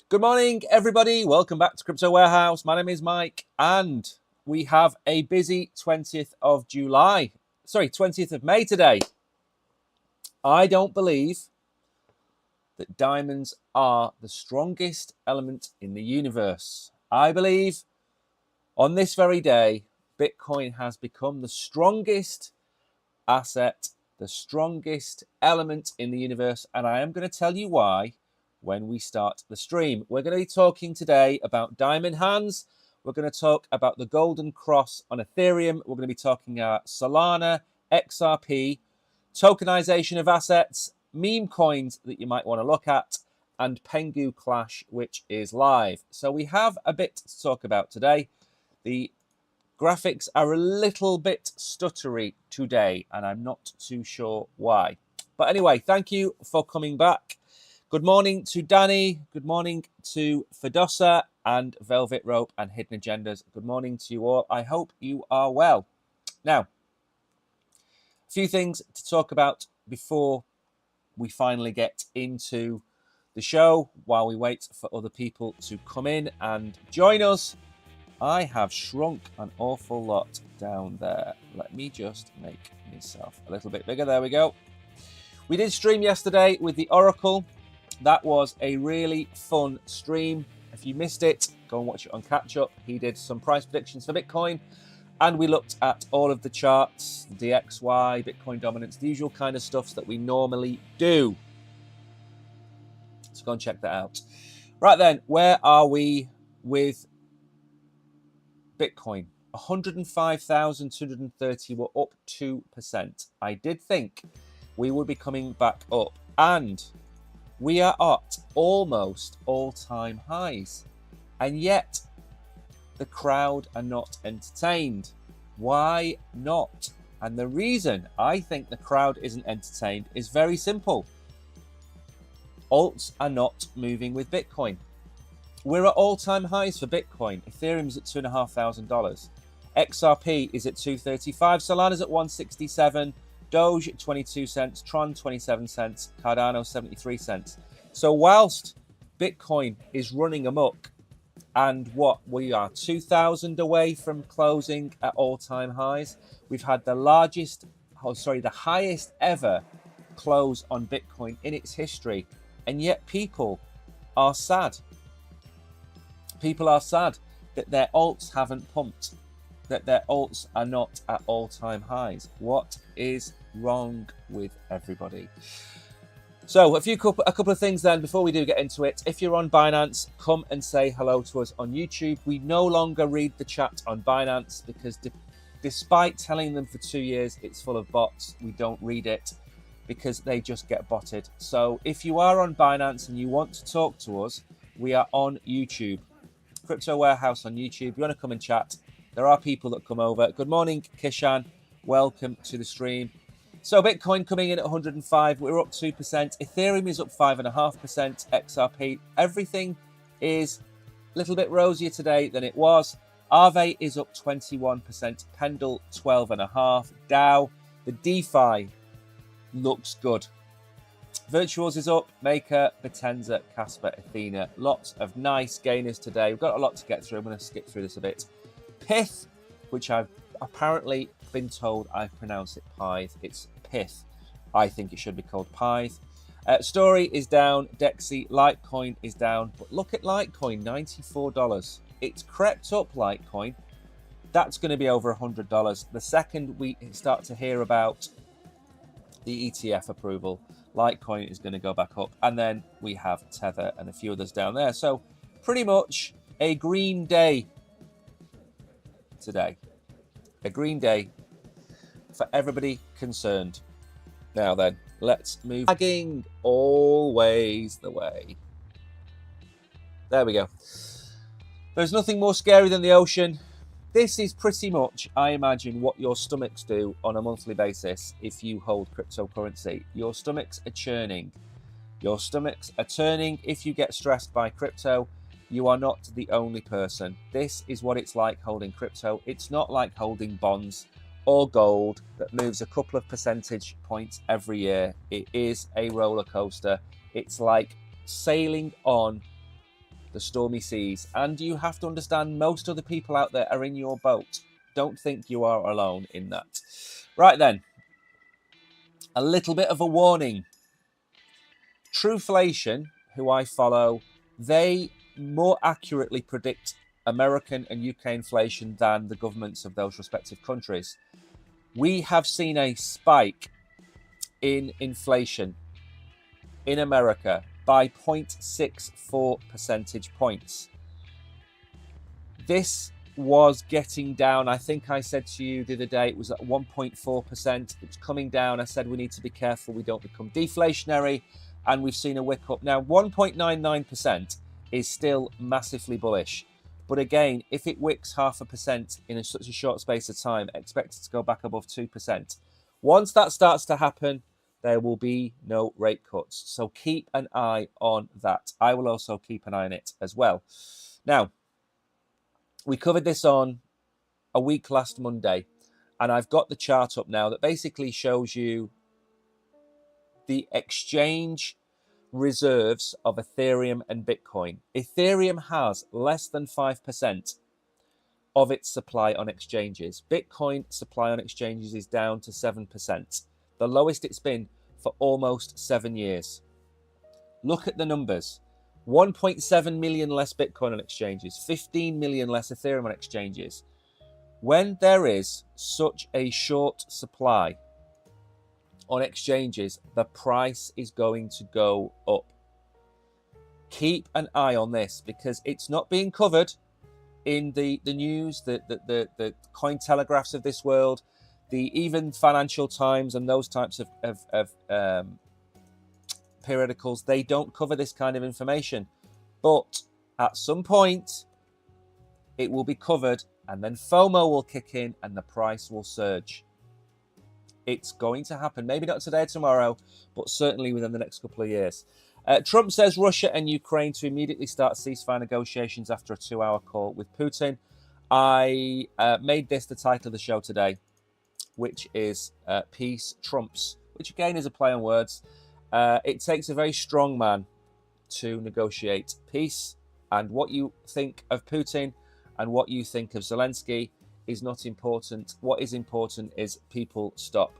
Good morning, everybody. Welcome back to Crypto Warehouse. My name is Mike, and we have a busy 20th of July. Sorry, 20th of May today. I don't believe that diamonds are the strongest element in the universe. I believe on this very day, Bitcoin has become the strongest asset, the strongest element in the universe, and I am going to tell you why when we start the stream. We're going to be talking today about diamond hands. We're going to talk about the golden cross on Ethereum. We're going to be talking about Solana, XRP, tokenization of assets, meme coins that you might want to look at, and Pengu Clash, which is live. So we have a bit to talk about today. The graphics are a little bit stuttery today, and I'm not too sure why. But anyway, thank you for coming back. Good morning to Danny. Good morning to Fedosa and Velvet Rope and Hidden Agendas. Good morning to you all. I hope you are well. Now, a few things to talk about before we finally get into the show while we wait for other people to come in and join us. I have shrunk an awful lot down there. Let me just make myself a little bit bigger. There we go. We did stream yesterday with the Oracle. That was a really fun stream. If you missed it, go and watch it on Catch Up. He did some price predictions for Bitcoin, and we looked at all of the charts, DXY, Bitcoin dominance, the usual kind of stuff that we normally do. So go and check that out. Right then, where are we with Bitcoin? 105,230, we're up 2%. I did think we would be coming back up, and we are at almost all-time highs, and yet the crowd are not entertained. Why not? And the reason I think the crowd isn't entertained is very simple. Alts are not moving with Bitcoin. We're at all-time highs for Bitcoin. Ethereum's at $2,500. XRP is at 235. Solana's at 167. Doge at 22 cents, Tron 27 cents, Cardano 73 cents. So whilst Bitcoin is running amok, and we are 2,000 away from closing at all-time highs, we've had the highest ever close on Bitcoin in its history, and yet people are sad. People are sad that their alts haven't pumped, that their alts are not at all-time highs. What is wrong with everybody? So a couple of things then before we do get into it. If you're on Binance, come and say hello to us on YouTube. We no longer read the chat on Binance because despite telling them for 2 years it's full of bots, we don't read it because they just get botted. So if you are on Binance and you want to talk to us, we are on YouTube. Crypto Warehouse on YouTube. If you want to come and chat, there are people that come over. Good morning, Kishan. Welcome to the stream. So Bitcoin coming in at 105. We're up 2%. Ethereum is up 5.5%. XRP. Everything is a little bit rosier today than it was. Aave is up 21%. Pendle 12.5%. DAO, the DeFi looks good. Virtuals is up. Maker, Potenza, Casper, Athena. Lots of nice gainers today. We've got a lot to get through. I'm going to skip through this a bit. Pith, which I've apparently been told I pronounce it Pyth. It's Pith. I think it should be called Pyth. Story is down. Dexy, Litecoin is down. But look at Litecoin, $94. It's crept up, Litecoin. That's going to be over $100. The second we start to hear about the ETF approval, Litecoin is going to go back up. And then we have Tether and a few others down there. So pretty much a green day today. A green day for everybody concerned. Now then, let's move. Lagging always the way. There we go. There's nothing more scary than the ocean. This is pretty much, I imagine, what your stomachs do on a monthly basis if you hold cryptocurrency. Your stomachs are churning. Your stomachs are turning if you get stressed by crypto. You are not the only person. This is what it's like holding crypto. It's not like holding bonds or gold that moves a couple of percentage points every year. It is a roller coaster. It's like sailing on the stormy seas, and you have to understand most other people out there are in your boat. Don't think you are alone in that. Right then, a little bit of a warning. Truflation, who I follow, they more accurately predict American and UK inflation than the governments of those respective countries. We have seen a spike in inflation in America by 0.64 percentage points. This was getting down. I think I said to you the other day it was at 1.4%. It's coming down. I said we need to be careful we don't become deflationary, and we've seen a wick up. Now, 1.99% is still massively bullish. But again, if it wicks 0.5% in such a short space of time, expect it to go back above 2%. Once that starts to happen, there will be no rate cuts. So keep an eye on that. I will also keep an eye on it as well. Now, we covered this on a week last Monday, and I've got the chart up now that basically shows you the exchange reserves of Ethereum and Bitcoin. Ethereum has less than 5% of its supply on exchanges. Bitcoin supply on exchanges is down to 7%, the lowest it's been for almost 7 years. Look at the numbers. 1.7 million less Bitcoin on exchanges, 15 million less Ethereum on exchanges. When there is such a short supply on exchanges, the price is going to go up. Keep an eye on this because it's not being covered in the news, the Cointelegraphs of this world, even Financial Times and those types of periodicals. They don't cover this kind of information. But at some point, it will be covered and then FOMO will kick in and the price will surge. It's going to happen. Maybe not today or tomorrow, but certainly within the next couple of years. Trump says Russia and Ukraine to immediately start ceasefire negotiations after a 2-hour call with Putin. I made this the title of the show today, which is Peace Trumps, which again is a play on words. It takes a very strong man to negotiate peace, and what you think of Putin and what you think of Zelensky is not important. What is important is people stop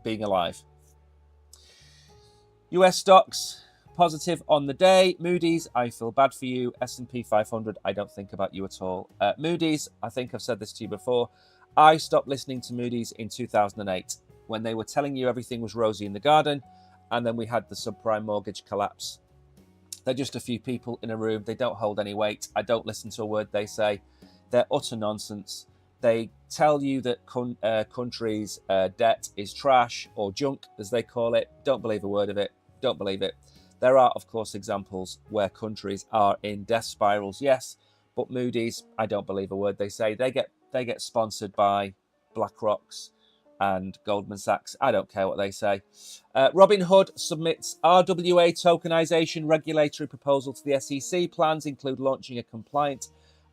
being alive. US stocks positive on the day. Moody's, I feel bad for you. S&P 500, I don't think about you at all. Moody's, I think I've said this to you before. I stopped listening to Moody's in 2008 when they were telling you everything was rosy in the garden, and then we had the subprime mortgage collapse. They're just a few people in a room. They don't hold any weight. I don't listen to a word they say. They're utter nonsense. They tell you that countries' debt is trash or junk, as they call it. Don't believe a word of it. Don't believe it. There are, of course, examples where countries are in death spirals, yes, but Moody's, I don't believe a word they say. They get sponsored by BlackRock's and Goldman Sachs. I don't care what they say. Robinhood submits RWA tokenization regulatory proposal to the SEC. Plans include launching a compliant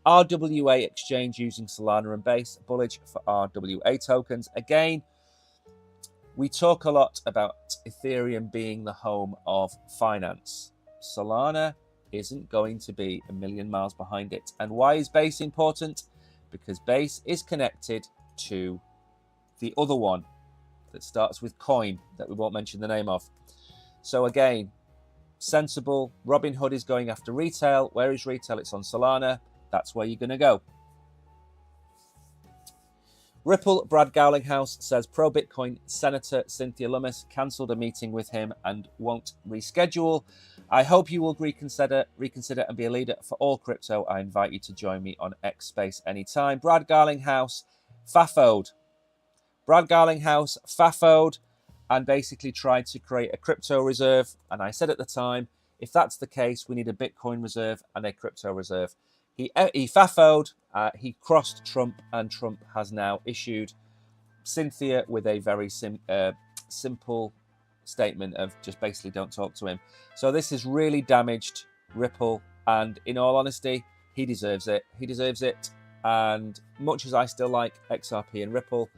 RWA exchange using Solana and Base. Bullish for RWA tokens. Again, we talk a lot about Ethereum being the home of finance. Solana isn't going to be a million miles behind it. And why is Base important? Because Base is connected to the other one that starts with coin that we won't mention the name of. So again, sensible. Robinhood is going after retail. Where is retail? It's on Solana. That's where you're going to go. Ripple, Brad Garlinghouse says pro-Bitcoin Senator Cynthia Lummis cancelled a meeting with him and won't reschedule. I hope you will reconsider and be a leader for all crypto. I invite you to join me on X Space anytime. Brad Garlinghouse fafoed. Brad Garlinghouse fafoed and basically tried to create a crypto reserve. And I said at the time, if that's the case, we need a Bitcoin reserve and a crypto reserve. He fafoed, he crossed Trump, and Trump has now issued Cynthia with a very simple statement of just basically don't talk to him. So this has really damaged Ripple, and in all honesty, he deserves it. He deserves it. And much as I still like XRP and Ripple,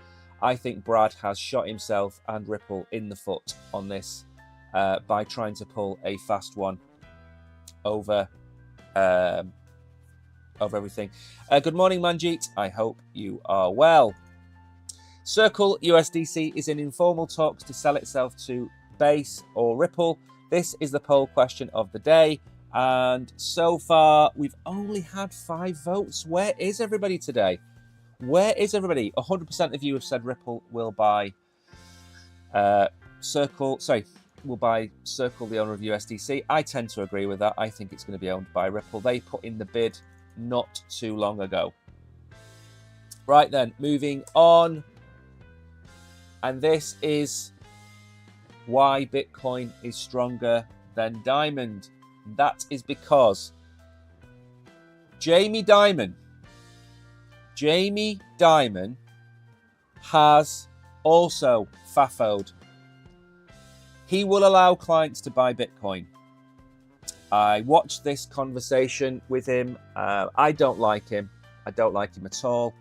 I think Brad has shot himself and Ripple in the foot on this by trying to pull a fast one over of everything. Good morning, Manjeet. I hope you are well. Circle USDC is in informal talks to sell itself to Base or Ripple. This is the poll question of the day. And so far, we've only had 5 votes. Where is everybody today? Where is everybody? 100% of you have said Ripple will buy Circle, the owner of USDC. I tend to agree with that. I think it's going to be owned by Ripple. They put in the bid not too long ago. Right then, moving on. And this is why Bitcoin is stronger than Diamond. That is because Jamie Dimon has also FAFO'd. He will allow clients to buy Bitcoin. I watched this conversation with him. I don't like him. I don't like him at all.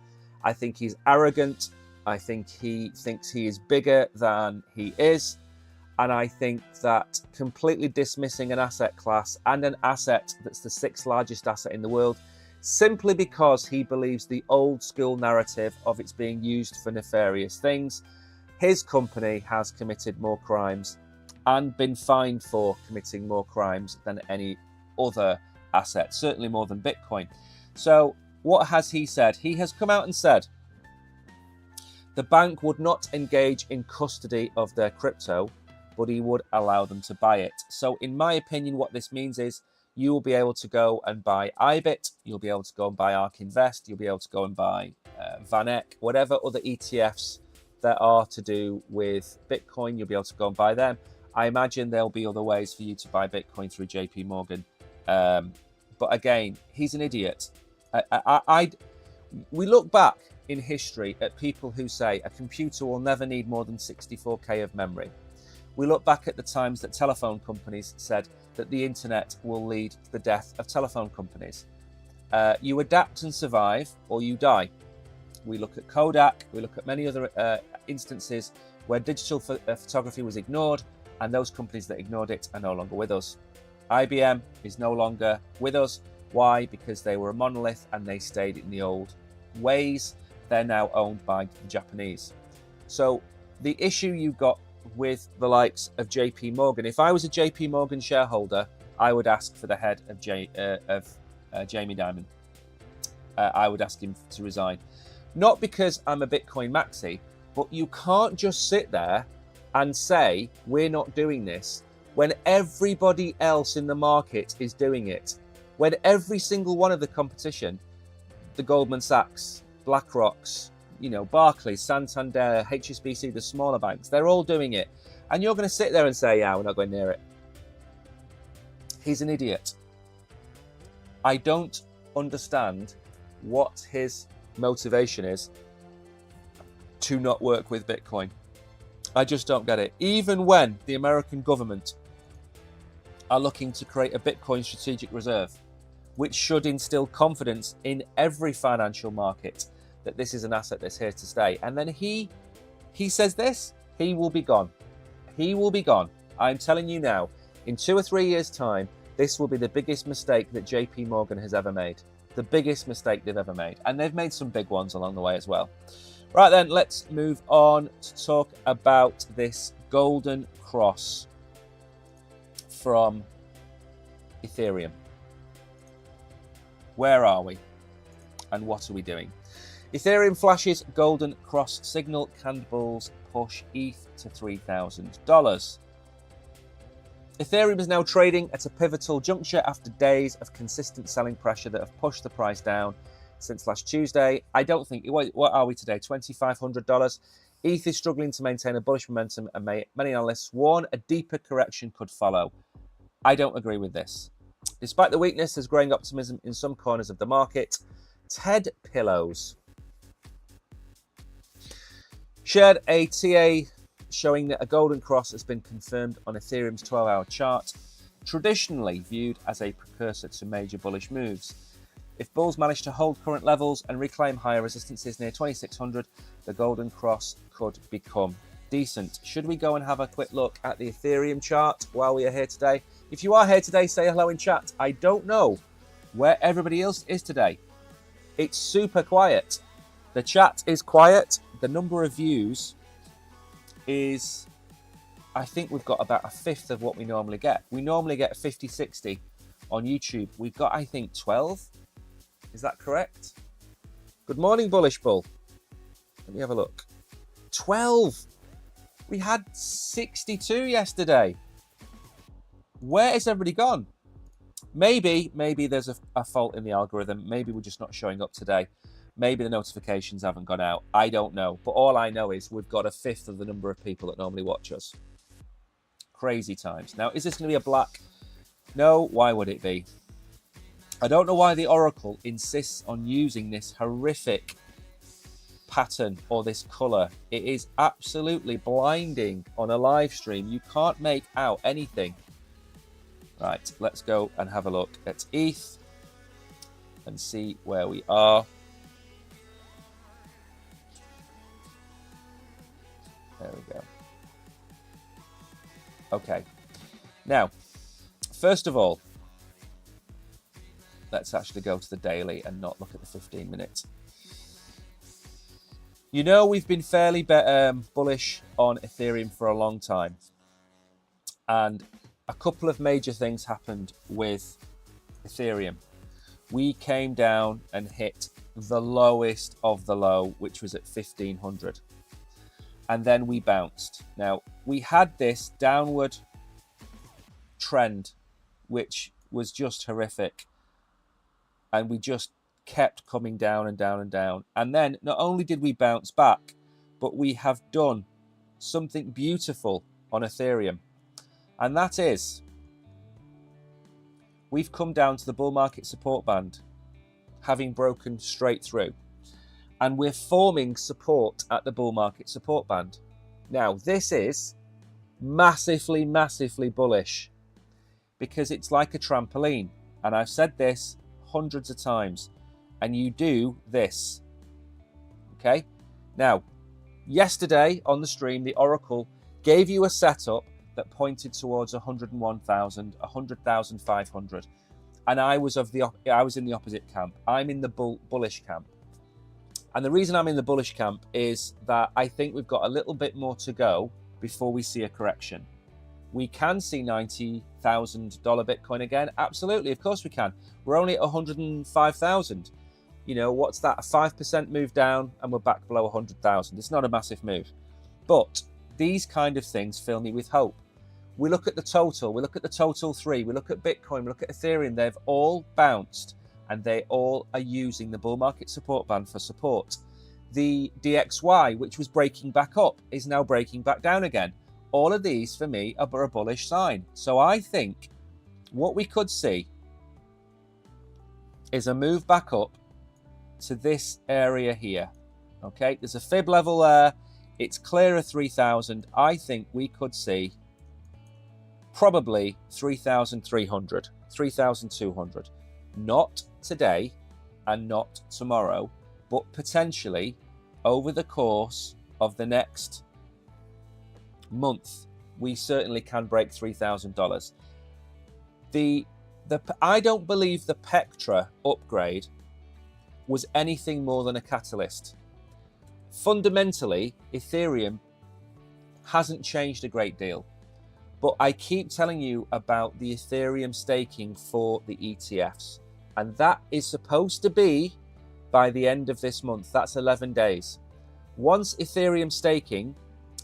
I think he's arrogant. I think he thinks he is bigger than he is. And I think that completely dismissing an asset class and an asset that's the 6th largest asset in the world, simply because he believes the old school narrative of it's being used for nefarious things. His company has committed more crimes and been fined for committing more crimes than any other asset, certainly more than Bitcoin. So what has he said? He has come out and said the bank would not engage in custody of their crypto, but he would allow them to buy it. So in my opinion, what this means is you will be able to go and buy IBIT, you'll be able to go and buy ARK Invest, you'll be able to go and buy VanEck, whatever other ETFs there are to do with Bitcoin, you'll be able to go and buy them. I imagine there'll be other ways for you to buy Bitcoin through JP Morgan. But again, he's an idiot. We look back in history at people who say a computer will never need more than 64K of memory. We look back at the times that telephone companies said that the internet will lead to the death of telephone companies. You adapt and survive, or you die. We look at Kodak, we look at many other instances where digital photography was ignored, and those companies that ignored it are no longer with us. IBM is no longer with us. Why? Because they were a monolith and they stayed in the old ways. They're now owned by the Japanese. So the issue you've got with the likes of JP Morgan, if I was a JP Morgan shareholder, I would ask for the head of Jamie Dimon. I would ask him to resign. Not because I'm a Bitcoin maxi, but you can't just sit there and say, we're not doing this, when everybody else in the market is doing it. When every single one of the competition, the Goldman Sachs, BlackRocks, Barclays, Santander, HSBC, the smaller banks, they're all doing it. And you're going to sit there and say, yeah, we're not going near it. He's an idiot. I don't understand what his motivation is to not work with Bitcoin. I just don't get it. Even when the American government are looking to create a Bitcoin strategic reserve, which should instill confidence in every financial market that this is an asset that's here to stay. And then he says this, he will be gone. He will be gone. I'm telling you now, in 2 or 3 years' time, this will be the biggest mistake that JP Morgan has ever made. The biggest mistake they've ever made. And they've made some big ones along the way as well. Right then, let's move on to talk about this golden cross from Ethereum. Where are we? And what are we doing? Ethereum flashes golden cross signal, canned bulls push ETH to $3,000. Ethereum is now trading at a pivotal juncture after days of consistent selling pressure that have pushed the price down since last Tuesday. I don't think, what are we today? $2,500. ETH is struggling to maintain a bullish momentum, and many analysts warn a deeper correction could follow. I don't agree with this. Despite the weakness, there's growing optimism in some corners of the market. Ted Pillows shared a TA showing that a golden cross has been confirmed on Ethereum's 12-hour chart, traditionally viewed as a precursor to major bullish moves. If bulls manage to hold current levels and reclaim higher resistances near 2600, the golden cross could become decent. Should we go and have a quick look at the Ethereum chart while we are here today? If you are here today, say hello in chat. I don't know where everybody else is today. It's super quiet. The chat is quiet. The number of views is, I think we've got about a fifth of what we normally get. We normally get 50, 60 on YouTube. We've got, I think, 12. Is that correct? Good morning, Bullish Bull. Let me have a look. 12. We had 62 yesterday. Where has everybody gone? Maybe there's a fault in the algorithm. Maybe we're just not showing up today. Maybe the notifications haven't gone out. I don't know. But all I know is we've got a fifth of the number of people that normally watch us. Crazy times. Now, is this going to be a black? No, why would it be? I don't know why the Oracle insists on using this horrific pattern or this color. It is absolutely blinding on a live stream. You can't make out anything. Right, let's go and have a look at ETH and see where we are. There we go. Okay. Now, first of all, let's actually go to the daily and not look at the 15 minutes. You know, we've been fairly bullish on Ethereum for a long time. And a couple of major things happened with Ethereum. We came down and hit the lowest of the low, which was at 1,500. And then we bounced. Now, we had this downward trend, which was just horrific. And we just kept coming down and down and down. And then not only did we bounce back, but we have done something beautiful on Ethereum. And that is, we've come down to the bull market support band, having broken straight through. And we're forming support at the bull market support band. Now, this is massively, massively bullish because it's like a trampoline. And I've said this hundreds of times. And you do this. Okay? Now, yesterday on the stream, the Oracle gave you a setup that pointed towards 101,000, 100,500. And I was in the opposite camp. I'm in the bullish camp. And the reason I'm in the bullish camp is that I think we've got a little bit more to go before we see a correction. We can see $90,000 Bitcoin again. Absolutely, of course we can. We're only at 105,000. You know, what's that? A 5% move down and we're back below 100,000. It's not a massive move. But these kind of things fill me with hope. We look at the total. We look at the total 3. We look at Bitcoin. We look at Ethereum. They've all bounced. And they all are using the bull market support band for support. The DXY, which was breaking back up, is now breaking back down again. All of these, for me, are a bullish sign. So I think what we could see is a move back up to this area here. Okay, there's a fib level there. It's clear of 3,000. I think we could see probably 3,300, 3,200. Not today and not tomorrow, but potentially over the course of the next month, we certainly can break $3,000. I don't believe the Pectra upgrade was anything more than a catalyst. Fundamentally, Ethereum hasn't changed a great deal, but I keep telling you about the Ethereum staking for the ETFs. And that is supposed to be by the end of this month. That's 11 days. Once Ethereum staking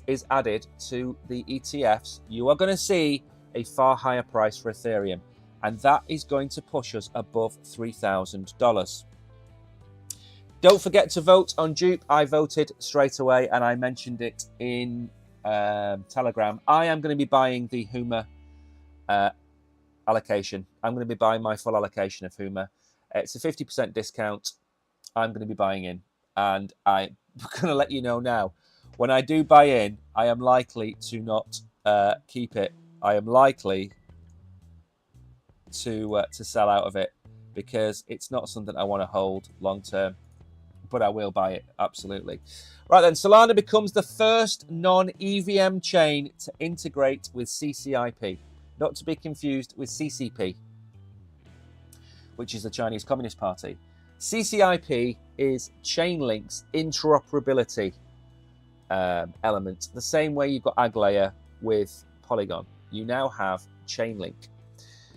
is added to the ETFs, you are going to see a far higher price for Ethereum. And that is going to push us above $3,000. Don't forget to vote on Dupe. I voted straight away and I mentioned it in Telegram. I am going to be buying the Huma allocation. I'm going to be buying my full allocation of Huma. It's a 50% discount. I'm going to be buying in, and I'm going to let you know now. When I do buy in, I am likely to not keep it. I am likely to sell out of it because it's not something I want to hold long term. But I will buy it, absolutely. Right then, Solana becomes the first non-EVM chain to integrate with CCIP. Not to be confused with CCP, which is the Chinese Communist Party. CCIP is Chainlink's interoperability element. The same way you've got Aglayer with Polygon. You now have Chainlink.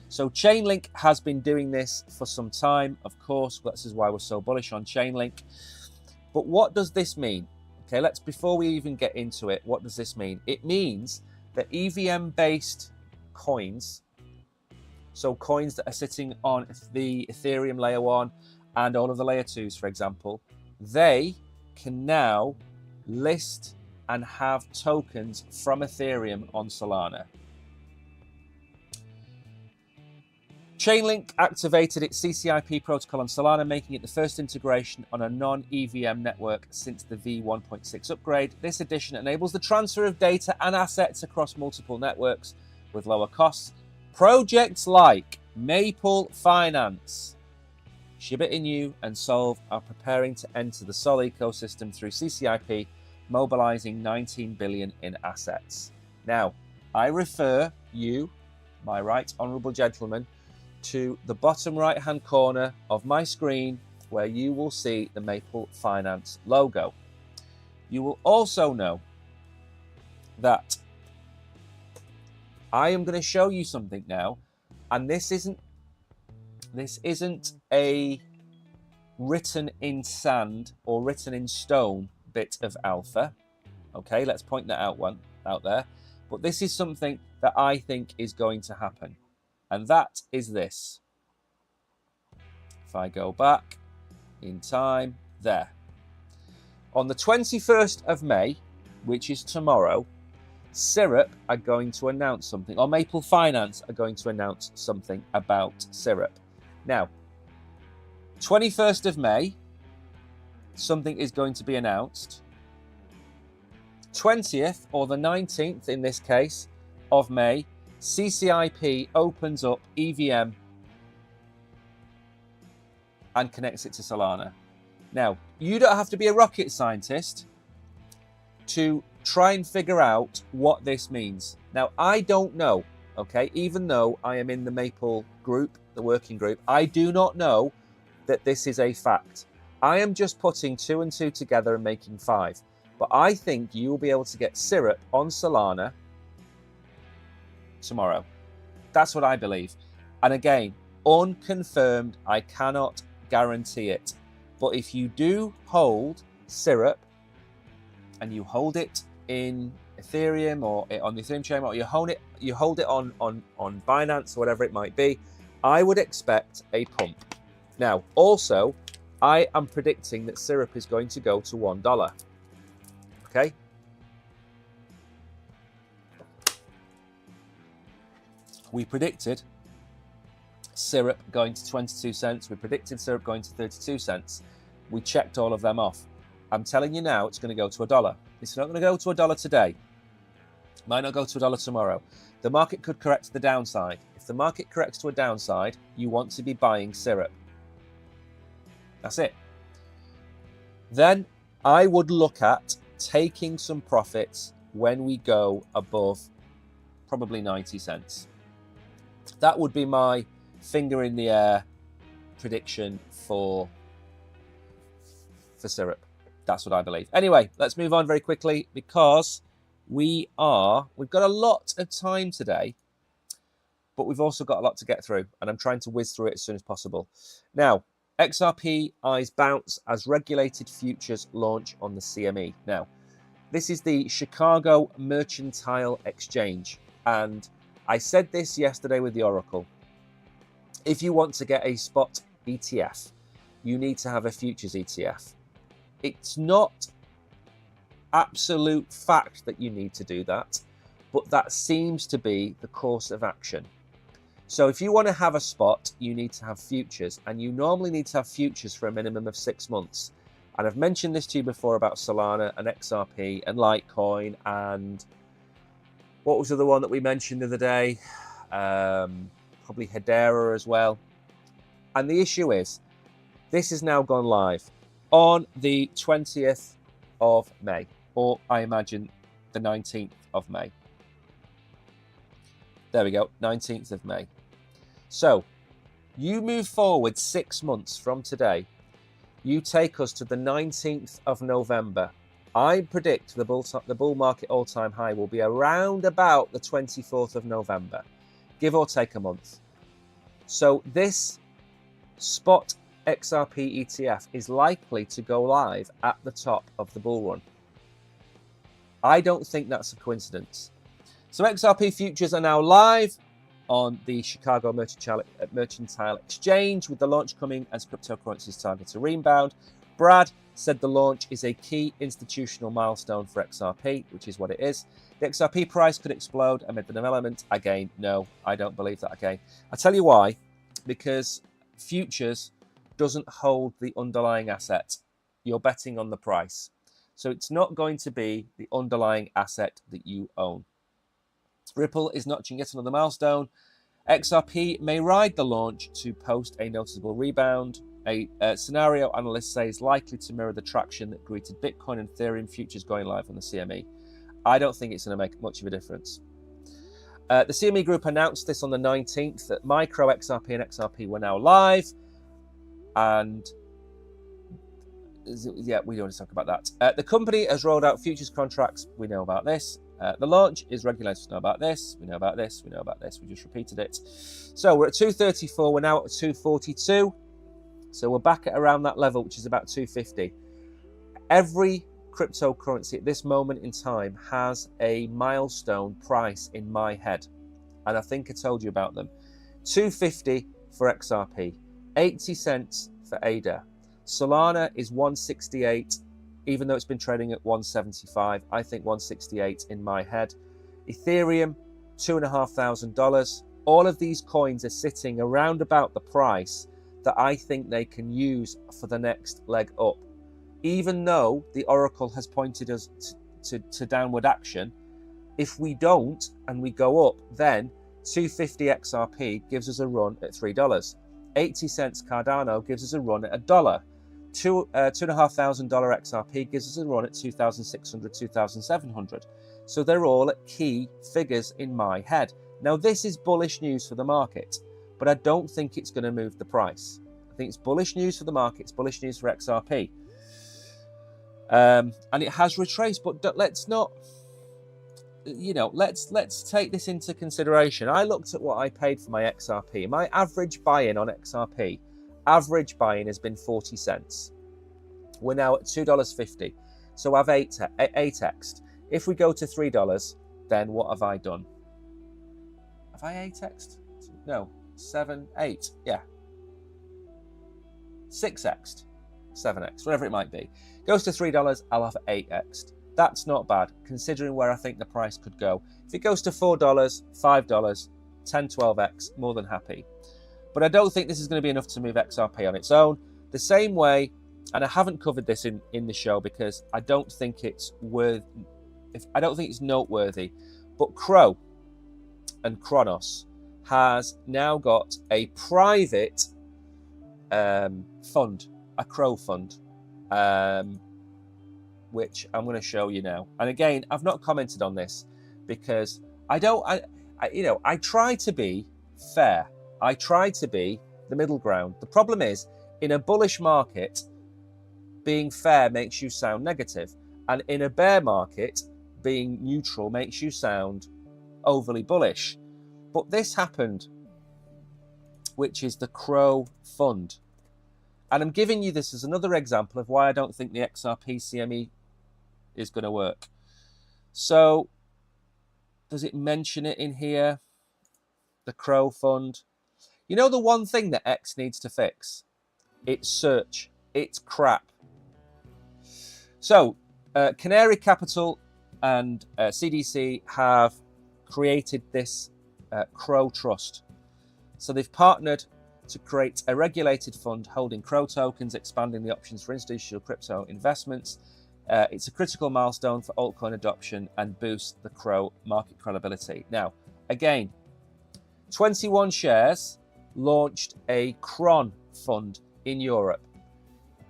So Chainlink has been doing this for some time, of course. This is why we're so bullish on Chainlink. But what does this mean? Okay, before we even get into it, what does this mean? It means that EVM-based coins, so coins that are sitting on the Ethereum layer 1 and all of the layer 2s, for example, they can now list and have tokens from Ethereum on Solana. Chainlink activated its CCIP protocol on Solana, making it the first integration on a non-EVM network since the V1.6 upgrade. This addition enables the transfer of data and assets across multiple networks with lower costs. Projects like Maple Finance, Shiba Inu, and Solve are preparing to enter the Sol ecosystem through CCIP, mobilizing 19 billion in assets. Now, I refer you, my right honourable gentlemen, to the bottom right hand corner of my screen where you will see the Maple Finance logo. You will also know that I am going to show you something now, and this isn't a written in sand or written in stone bit of alpha. Okay, let's point that out there. But this is something that I think is going to happen. And that is this. If I go back in time, there. On the 21st of May, which is tomorrow, Syrup are going to announce something, or Maple Finance are going to announce something about Syrup. Now, 21st of May, something is going to be announced. 20th, or the 19th in this case, of May, CCIP opens up EVM and connects it to Solana. Now, you don't have to be a rocket scientist to try and figure out what this means. Now, I don't know, okay? Even though I am in the Maple group, the working group, I do not know that this is a fact. I am just putting 2 and 2 together and making 5. But I think you will be able to get Syrup on Solana tomorrow. That's what I believe. And again, unconfirmed, I cannot guarantee it. But if you do hold Syrup and you hold it in Ethereum or on the Ethereum chain, or you hold it on Binance or whatever it might be, I would expect a pump. Now, also, I am predicting that Syrup is going to go to $1. Okay? We predicted Syrup going to 22 cents. We predicted Syrup going to 32 cents. We checked all of them off. I'm telling you now, it's going to go to $1. It's not going to go to $1 today. It might not go to $1 tomorrow. The market could correct to the downside. If the market corrects to a downside, you want to be buying Syrup. That's it. Then I would look at taking some profits when we go above probably 90 cents. That would be my finger in the air prediction for Syrup. That's what I believe. Anyway, let's move on very quickly because we've got a lot of time today, but we've also got a lot to get through, and I'm trying to whiz through it as soon as possible. Now, XRP eyes bounce as regulated futures launch on the CME. Now, this is the Chicago Mercantile Exchange, and I said this yesterday with the Oracle. If you want to get a spot ETF, you need to have a futures ETF. It's not absolute fact that you need to do that, but that seems to be the course of action. So if you want to have a spot, you need to have futures, and you normally need to have futures for a minimum of 6 months. And I've mentioned this to you before about Solana and XRP and Litecoin, and what was the other one that we mentioned the other day? Probably Hedera as well. And the issue is, this has now gone live on the 20th of May, or I imagine the 19th of May. There we go, 19th of May. So, You move forward 6 months from today. You take us to the 19th of November. I predict the bull market all-time high will be around about the 24th of November, give or take a month. So this spot XRP ETF is likely to go live at the top of the bull run. I don't think that's a coincidence. So XRP futures are now live on the Chicago Mercantile Exchange, with the launch coming as cryptocurrencies target a rebound. Brad said the launch is a key institutional milestone for XRP, which is what it is. The XRP price could explode amid the development. Again, no, I don't believe that again. I'll tell you why. Because futures doesn't hold the underlying asset. You're betting on the price. So it's not going to be the underlying asset that you own. Ripple is notching yet another milestone. XRP may ride the launch to post a noticeable rebound. A scenario analysts say is likely to mirror the traction that greeted Bitcoin and Ethereum futures going live on the CME. I don't think it's going to make much of a difference. The CME Group announced this on the 19th, that Micro XRP and XRP were now live. And yeah, we don't want to talk about that. The company has rolled out futures contracts. We know about this. The launch is regulators know about this. We know about this. We know about this. We just repeated it. So we're at 234. We're now at 242. So we're back at around that level, which is about 250. Every cryptocurrency at this moment in time has a milestone price in my head. And I think I told you about them. 250 for XRP, 80 cents for ADA. Solana is 168, even though it's been trading at 175. I think 168 in my head. Ethereum, $2,500. All of these coins are sitting around about the price that I think they can use for the next leg up. Even though the Oracle has pointed us to downward action, if we don't and we go up, then 250 XRP gives us a run at $3. 80 cents Cardano gives us a run at $1. $2,500 XRP gives us a run at 2,600, 2,700. So they're all at key figures in my head. Now, this is bullish news for the market, but I don't think it's going to move the price. I think it's bullish news for the market. It's bullish news for XRP. And it has retraced, but let's not, let's take this into consideration. I looked at what I paid for my XRP. My average buy-in on XRP, average buy-in has been 40 cents. We're now at $2.50. So I've 8x'd. If we go to $3, then what have I done? Have I 8x'd? No, 7, 8, yeah. 6x'd, 7x, whatever it might be. Goes to $3, I'll have 8x'd. That's not bad, considering where I think the price could go. If it goes to $4, $5, 10, 12x, more than happy. But I don't think this is going to be enough to move XRP on its own. The same way, and I haven't covered this in the show because I don't think it's noteworthy, but Crow and Kronos has now got a private fund, a Crow fund, which I'm going to show you now. And again, I've not commented on this because I try to be fair. I try to be the middle ground. The problem is, in a bullish market, being fair makes you sound negative. And in a bear market, being neutral makes you sound overly bullish. But this happened, which is the Crow Fund. And I'm giving you this as another example of why I don't think the XRP CME is going to work. So, does it mention it in here? The Crow Fund. You know the one thing that X needs to fix? It's search. It's crap. So, Canary Capital and CDC have created this Crow Trust. So they've partnered to create a regulated fund holding Crow tokens, expanding the options for institutional crypto investments. It's a critical milestone for altcoin adoption and boosts the Crow market credibility. Now, again, 21 shares launched a Cron fund in Europe.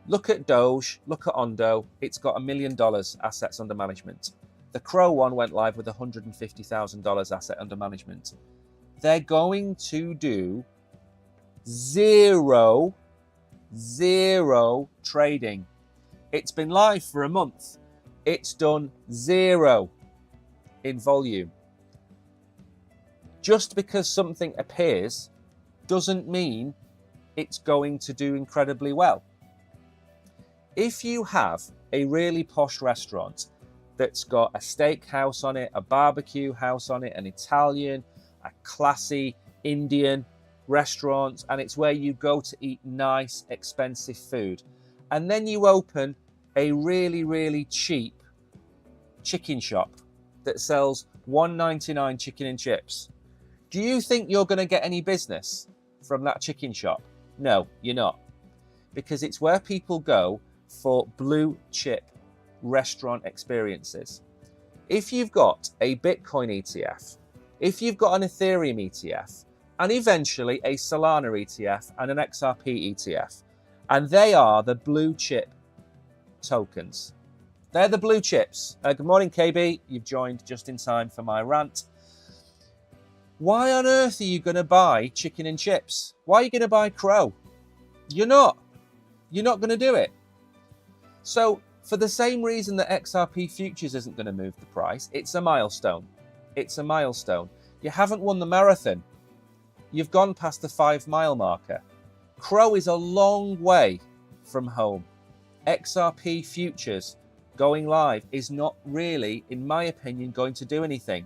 Look at Doge, look at Ondo. It's got $1 million assets under management. The Crow one went live with $150,000 asset under management. They're going to do Zero trading. It's been live for a month. It's done 0 in volume. Just because something appears doesn't mean it's going to do incredibly well. If you have a really posh restaurant that's got a steakhouse on it, a barbecue house on it, an Italian, a classy Indian restaurant, and it's where you go to eat nice, expensive food, and then you open a really cheap chicken shop that sells $1.99 chicken and chips, do you think you're going to get any business from that chicken shop? No, you're not. Because it's where people go for blue chip restaurant experiences. If you've got a Bitcoin ETF, if you've got an Ethereum ETF, and eventually a Solana ETF and an XRP ETF, and they are the blue chip tokens. They're the blue chips. Good morning, KB. You've joined just in time for my rant. Why on earth are you going to buy chicken and chips? Why are you going to buy Crow? You're not. You're not going to do it. So, for the same reason that XRP futures isn't going to move the price, it's a milestone. It's a milestone. You haven't won the marathon. You've gone past the 5-mile marker. Crow is a long way from home. XRP futures going live is not really, in my opinion, going to do anything.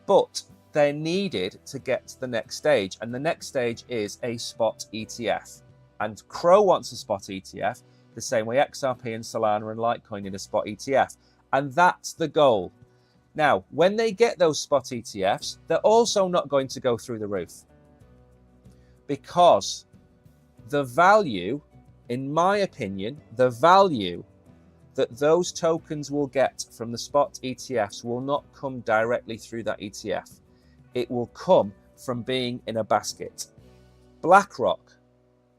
But they're needed to get to the next stage. And the next stage is a spot ETF. And Crow wants a spot ETF the same way XRP and Solana and Litecoin need a spot ETF. And that's the goal. Now, when they get those spot ETFs, they're also not going to go through the roof. Because the value, in my opinion, the value that those tokens will get from the spot ETFs will not come directly through that ETF. It will come from being in a basket. BlackRock,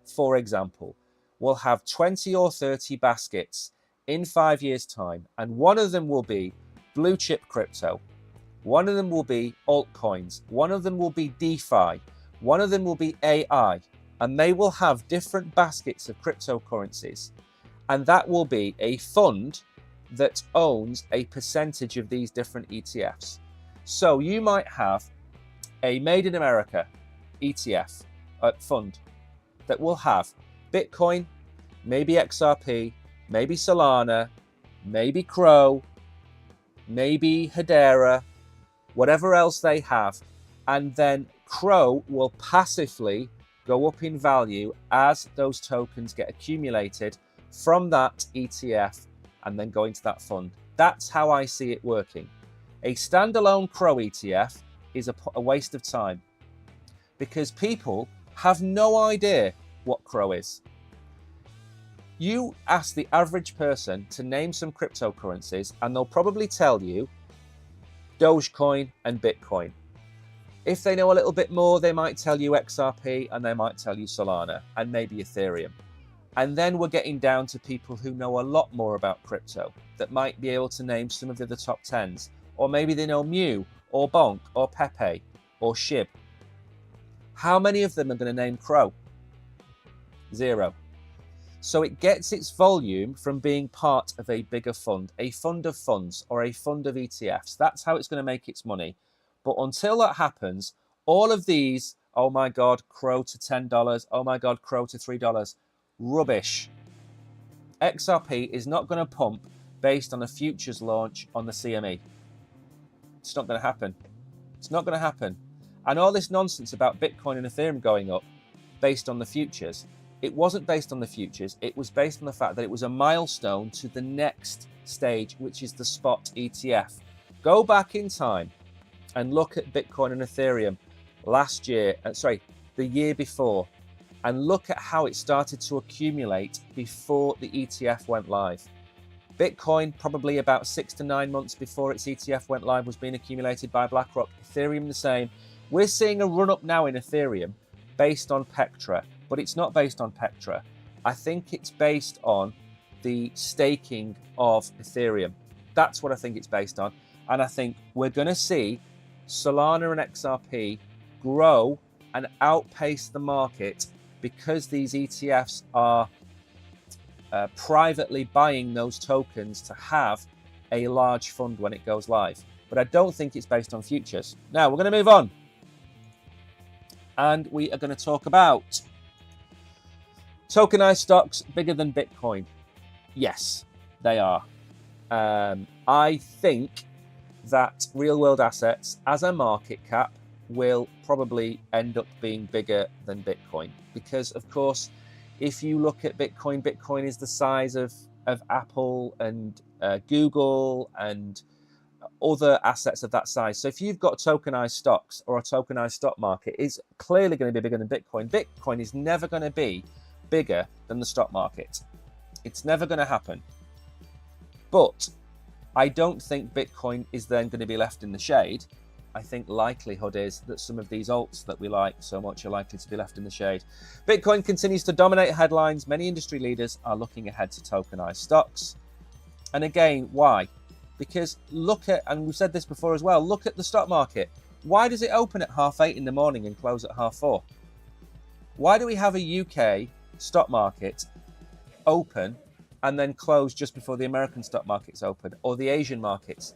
for example, will have 20 or 30 baskets in 5 years' time, and one of them will be blue chip crypto, one of them will be altcoins, one of them will be DeFi, one of them will be AI, and they will have different baskets of cryptocurrencies. And that will be a fund that owns a percentage of these different ETFs. So you might have a Made in America ETF fund that will have Bitcoin, maybe XRP, maybe Solana, maybe Crow, maybe Hedera, whatever else they have. And then Crow will passively go up in value as those tokens get accumulated from that ETF and then go into that fund. That's how I see it working. A standalone Crow ETF is a waste of time because people have no idea what Crow is. You ask the average person to name some cryptocurrencies and they'll probably tell you Dogecoin and Bitcoin. If they know a little bit more, they might tell you XRP and they might tell you Solana and maybe Ethereum. And then we're getting down to people who know a lot more about crypto that might be able to name some of the other top 10s. Or maybe they know Mew or Bonk or Pepe or SHIB. How many of them are going to name Crow? 0. So it gets its volume from being part of a bigger fund, a fund of funds or a fund of ETFs. That's how it's going to make its money. But until that happens, all of these, oh my God, Crow to $10, oh my God, Crow to $3, rubbish. XRP is not going to pump based on a futures launch on the CME. It's not going to happen. It's not going to happen. And all this nonsense about Bitcoin and Ethereum going up based on the futures, it wasn't based on the futures. It was based on the fact that it was a milestone to the next stage, which is the spot ETF. Go back in time and look at Bitcoin and Ethereum the year before, and look at how it started to accumulate before the ETF went live. Bitcoin, probably about 6 to 9 months before its ETF went live, was being accumulated by BlackRock. Ethereum the same. We're seeing a run up now in Ethereum based on Pectra, but it's not based on Pectra. I think it's based on the staking of Ethereum. That's what I think it's based on. And I think we're going to see Solana and XRP grow and outpace the market because these ETFs are privately buying those tokens to have a large fund when it goes live. But I don't think it's based on futures. Now, we're going to move on. And we are going to talk about tokenized stocks bigger than Bitcoin. Yes, they are. I think that real world assets as a market cap will probably end up being bigger than Bitcoin. Because, of course, if you look at Bitcoin, Bitcoin is the size of Apple and Google and other assets of that size. So if you've got tokenized stocks or a tokenized stock market, it's clearly going to be bigger than Bitcoin. Bitcoin is never going to be bigger than the stock market. It's never going to happen. But I don't think Bitcoin is then going to be left in the shade. I think likelihood is that some of these alts that we like so much are likely to be left in the shade. Bitcoin continues to dominate headlines. Many industry leaders are looking ahead to tokenized stocks. And again, why? Because look at, and we've said this before as well, look at the stock market. Why does it open at 8:30 in the morning and close at 4:30? Why do we have a UK stock market open and then close just before the American stock market's open or the Asian markets?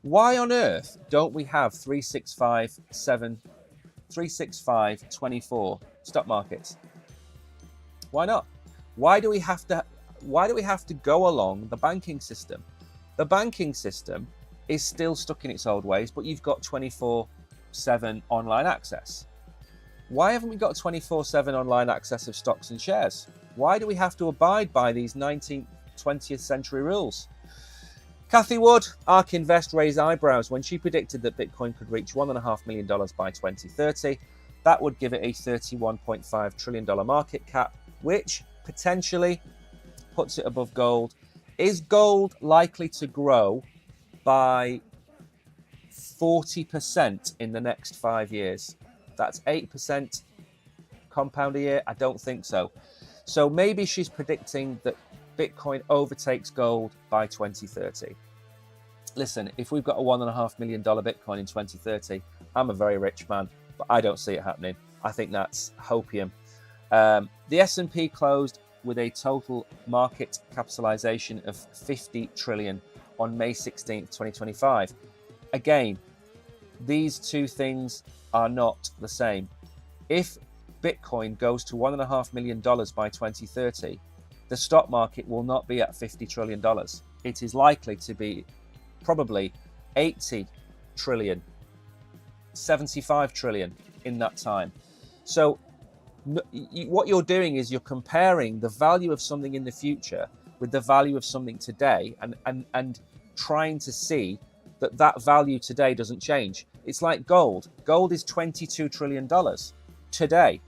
Why on earth don't we have 365-24 stock markets? Why not? Why do we have to go along the banking system? The banking system is still stuck in its old ways, but you've got 24/7 online access. Why haven't we got 24/7 online access of stocks and shares? Why do we have to abide by these 19th, 20th century rules? Cathie Wood, ARK Invest, raised eyebrows when she predicted that Bitcoin could reach $1.5 million by 2030. That would give it a $31.5 trillion market cap, which potentially puts it above gold. Is gold likely to grow by 40% in the next 5 years? That's 8% compound a year? I don't think so. So maybe she's predicting that Bitcoin overtakes gold by 2030. Listen, if we've got a $1.5 million Bitcoin in 2030, I'm a very rich man, but I don't see it happening. I think that's hopium. The S&P closed with a total market capitalization of 50 trillion on May 16th, 2025. Again, these two things are not the same. If Bitcoin goes to $1.5 million by 2030, the stock market will not be at $50 trillion. It is likely to be probably 80 trillion, 75 trillion in that time. So what you're doing is you're comparing the value of something in the future with the value of something today and trying to see that value today doesn't change. It's like gold. Gold is $22 trillion today,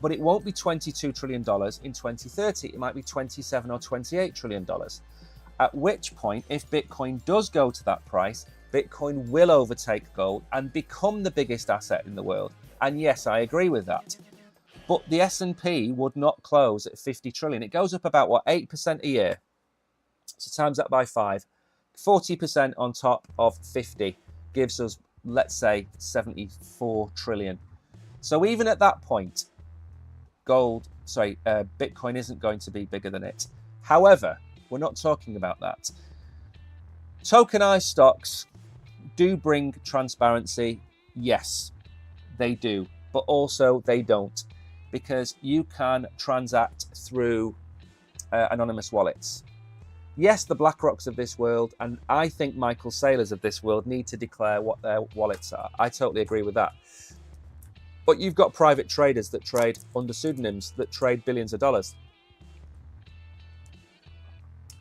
but it won't be $22 trillion in 2030. It might be $27 or $28 trillion. At which point, if Bitcoin does go to that price, Bitcoin will overtake gold and become the biggest asset in the world. And yes, I agree with that. But the S&P would not close at 50 trillion. It goes up about, 8% a year. So times that by 5. 40% on top of 50 gives us, let's say, 74 trillion. So even at that point, Bitcoin isn't going to be bigger than it. However, we're not talking about that. Tokenized stocks do bring transparency. Yes, they do. But also they don't. Because you can transact through anonymous wallets. Yes, the BlackRocks of this world, and I think Michael Saylors of this world need to declare what their wallets are. I totally agree with that. But you've got private traders that trade under pseudonyms that trade billions of dollars.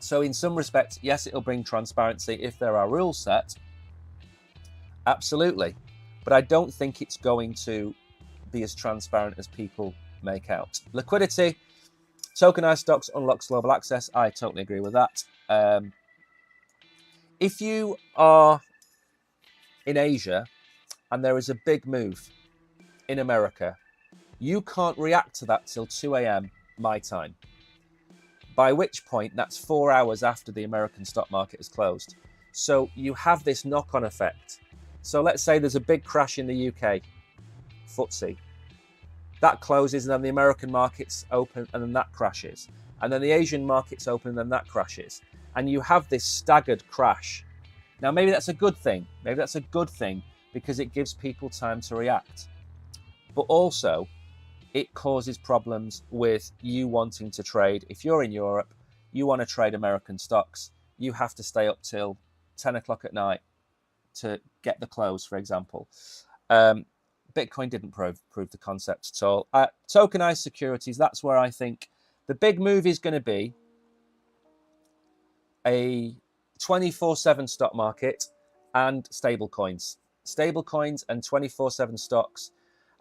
So in some respects, yes, it'll bring transparency if there are rules set. Absolutely. But I don't think it's going to be as transparent as people make out. Liquidity, tokenized stocks unlocks global access. I totally agree with that. If you are in Asia and there is a big move in America, you can't react to that till 2 a.m. my time. By which point, that's 4 hours after the American stock market is closed. So you have this knock-on effect. So let's say there's a big crash in the UK, FTSE. That closes, and then the American markets open, and then that crashes. And then the Asian markets open, and then that crashes. And you have this staggered crash. Now, maybe that's a good thing. Maybe that's a good thing because it gives people time to react. But also, it causes problems with you wanting to trade. If you're in Europe, you want to trade American stocks, you have to stay up till 10 o'clock at night to get the close, for example. Bitcoin didn't prove the concept at all. Tokenized securities, that's where I think the big move is going to be a 24/7 stock market and stable coins. Stable coins and 24/7 stocks.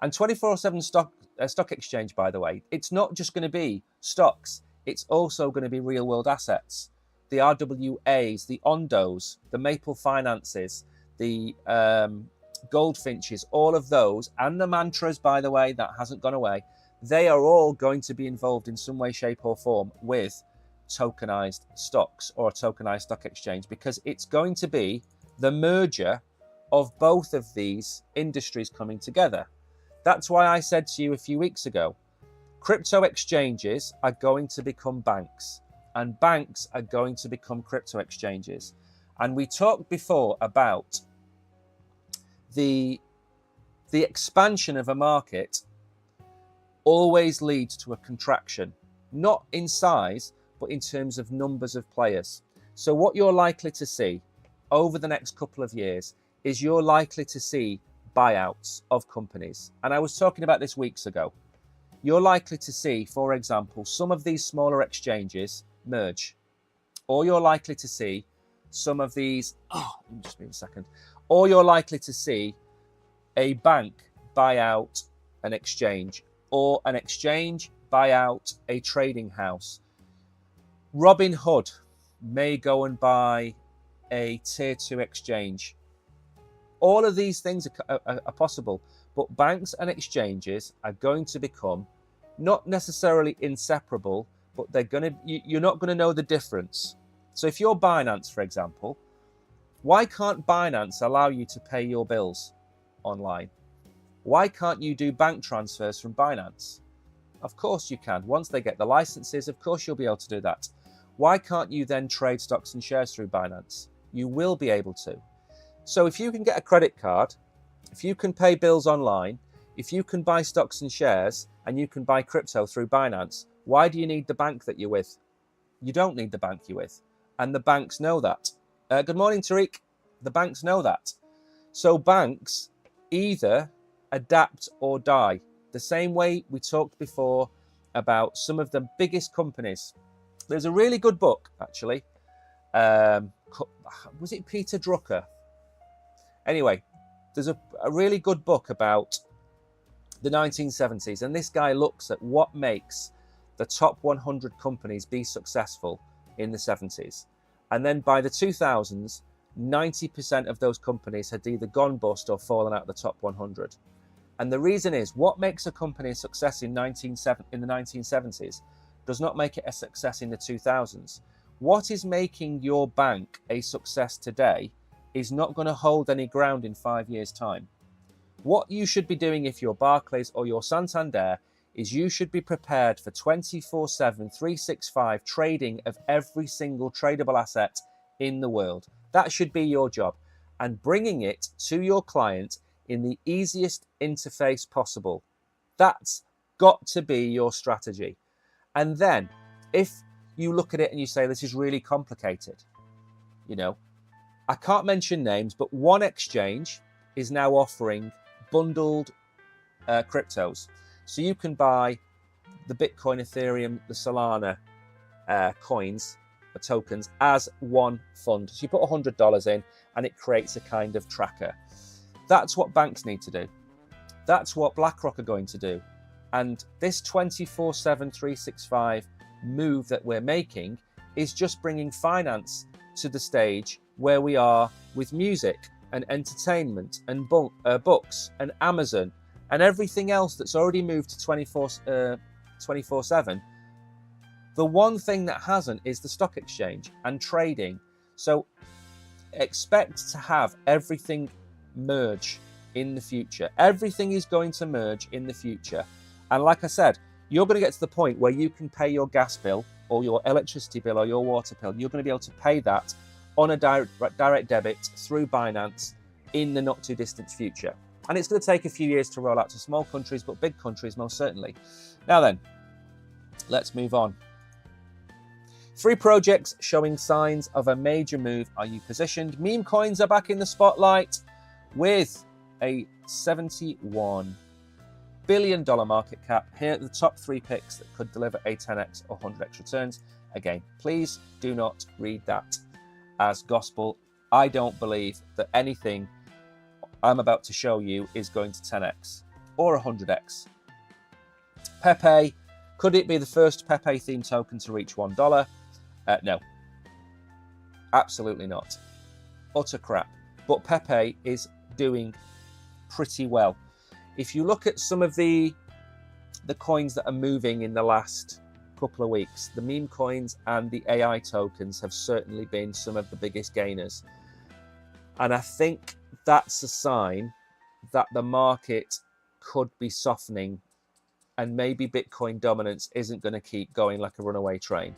And 24/7 stock exchange, by the way, it's not just going to be stocks. It's also going to be real world assets. The RWAs, the Ondos, the Maple Finances, the Goldfinches, all of those, and the Mantras, by the way, that hasn't gone away. They are all going to be involved in some way, shape or form with tokenized stocks or a tokenized stock exchange, because it's going to be the merger of both of these industries coming together. That's why I said to you a few weeks ago, crypto exchanges are going to become banks, and banks are going to become crypto exchanges. And we talked before about the expansion of a market always leads to a contraction, not in size, but in terms of numbers of players. So what you're likely to see over the next couple of years is you're likely to see buyouts of companies. And I was talking about this weeks ago. You're likely to see, for example, some of these smaller exchanges merge, or you're likely to see some of these, just a second, or you're likely to see a bank buy out an exchange, or an exchange buy out a trading house. Robinhood may go and buy a tier 2 exchange. All of these things are possible, but banks and exchanges are going to become not necessarily inseparable, but you're not going to know the difference. So if you're Binance, for example, why can't Binance allow you to pay your bills online? Why can't you do bank transfers from Binance? Of course you can. Once they get the licenses, of course you'll be able to do that. Why can't you then trade stocks and shares through Binance? You will be able to. So if you can get a credit card, if you can pay bills online, if you can buy stocks and shares, and you can buy crypto through Binance, why do you need the bank that you're with? You don't need the bank you're with. And the banks know that. Good morning, Tariq. The banks know that. So banks either adapt or die. The same way we talked before about some of the biggest companies. There's a really good book, actually. Was it Peter Drucker? Anyway, there's a really good book about the 1970s, and this guy looks at what makes the top 100 companies be successful in the 70s. And then by the 2000s, 90% of those companies had either gone bust or fallen out of the top 100. And the reason is, what makes a company a success in the 1970s does not make it a success in the 2000s. What is making your bank a success today is not going to hold any ground in 5 years' time. What you should be doing if you're Barclays or you're Santander is you should be prepared for 24/7, 365 trading of every single tradable asset in the world. That should be your job, and bringing it to your client in the easiest interface possible. That's got to be your strategy. And then if you look at it and you say, this is really complicated, I can't mention names, but one exchange is now offering bundled cryptos. So you can buy the Bitcoin, Ethereum, the Solana coins, the tokens, as one fund. So you put $100 in and it creates a kind of tracker. That's what banks need to do. That's what BlackRock are going to do. And this 24/7, 365 move that we're making is just bringing finance to the stage where we are with music and entertainment and books and Amazon and everything else that's already moved to 24/7. The one thing that hasn't is the stock exchange and trading. So expect to have everything merge in the future. Everything is going to merge in the future. And like I said, you're going to get to the point where you can pay your gas bill or your electricity bill or your water bill. You're going to be able to pay that on a direct debit through Binance in the not too distant future. And it's going to take a few years to roll out to small countries, but big countries most certainly. Now then, let's move on. 3 projects showing signs of a major move. Are you positioned? Meme coins are back in the spotlight with a $71 billion market cap. Here are the top 3 picks that could deliver a 10x or 100x returns. Again, please do not read that as gospel. I don't believe that anything I'm about to show you is going to 10x or 100x. Pepe, could it be the first Pepe themed token to reach $1? No, absolutely not. Utter crap. But Pepe is doing pretty well. If you look at some of the coins that are moving in the last couple of weeks, the meme coins and the AI tokens have certainly been some of the biggest gainers. And I think that's a sign that the market could be softening and maybe Bitcoin dominance isn't going to keep going like a runaway train.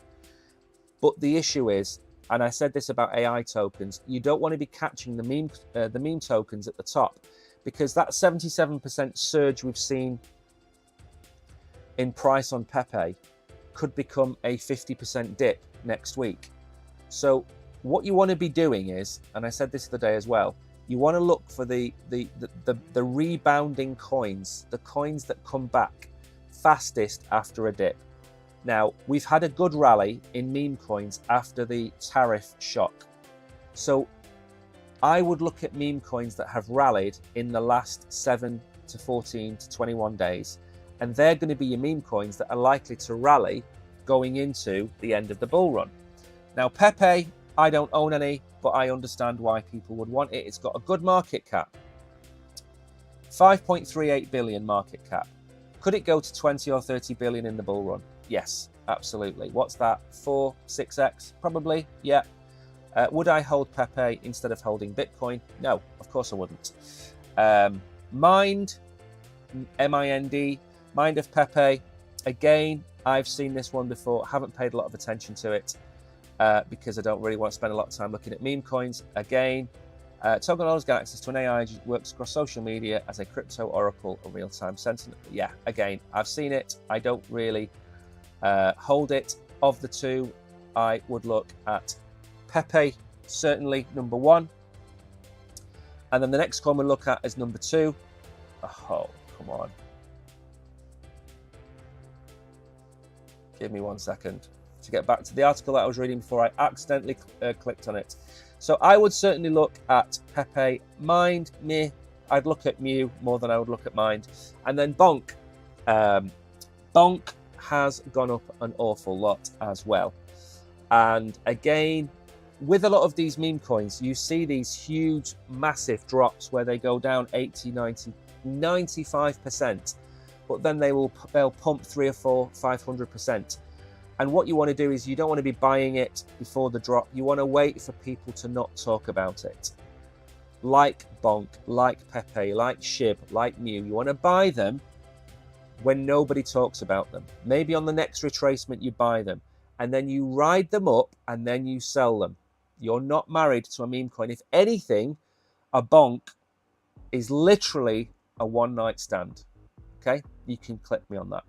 But the issue is, and I said this about AI tokens, you don't want to be catching the meme tokens at the top, because that 77% surge we've seen in price on Pepe could become a 50% dip next week. So what you want to be doing is, and I said this the other day as well, you want to look for the rebounding coins, the coins that come back fastest after a dip. Now, we've had a good rally in meme coins after the tariff shock. So I would look at meme coins that have rallied in the last 7 to 14 to 21 days. And they're going to be your meme coins that are likely to rally going into the end of the bull run. Now, Pepe, I don't own any, but I understand why people would want it. It's got a good market cap. 5.38 billion market cap. Could it go to 20 or 30 billion in the bull run? Yes, absolutely. What's that? 4, 6x? Probably, yeah. Would I hold Pepe instead of holding Bitcoin? No, of course I wouldn't. Mind, M-I-N-D, Mind of Pepe. Again, I've seen this one before. Haven't paid a lot of attention to it because I don't really want to spend a lot of time looking at meme coins. Again, Tokenomics got access to an AI that works across social media as a crypto oracle or real-time sentiment. Yeah, again, I've seen it. I don't really hold it. Of the two, I would look at Pepe, certainly number 1. And then the next coin we'll look at is number 2. Oh, come on. Give me 1 second to get back to the article that I was reading before I accidentally clicked on it. So I would certainly look at Pepe. Mind, meh. I'd look at Mew more than I would look at Mind. And then Bonk. Bonk has gone up an awful lot as well. And again, with a lot of these meme coins, you see these huge, massive drops where they go down 80, 90, 95%. But then they'll pump 3 or 4, 500%. And what you want to do is you don't want to be buying it before the drop. You want to wait for people to not talk about it. Like Bonk, like Pepe, like Shib, like Mew. You want to buy them when nobody talks about them. Maybe on the next retracement you buy them. And then you ride them up and then you sell them. You're not married to a meme coin. If anything, a Bonk is literally a one-night stand. Okay? You can click me on that.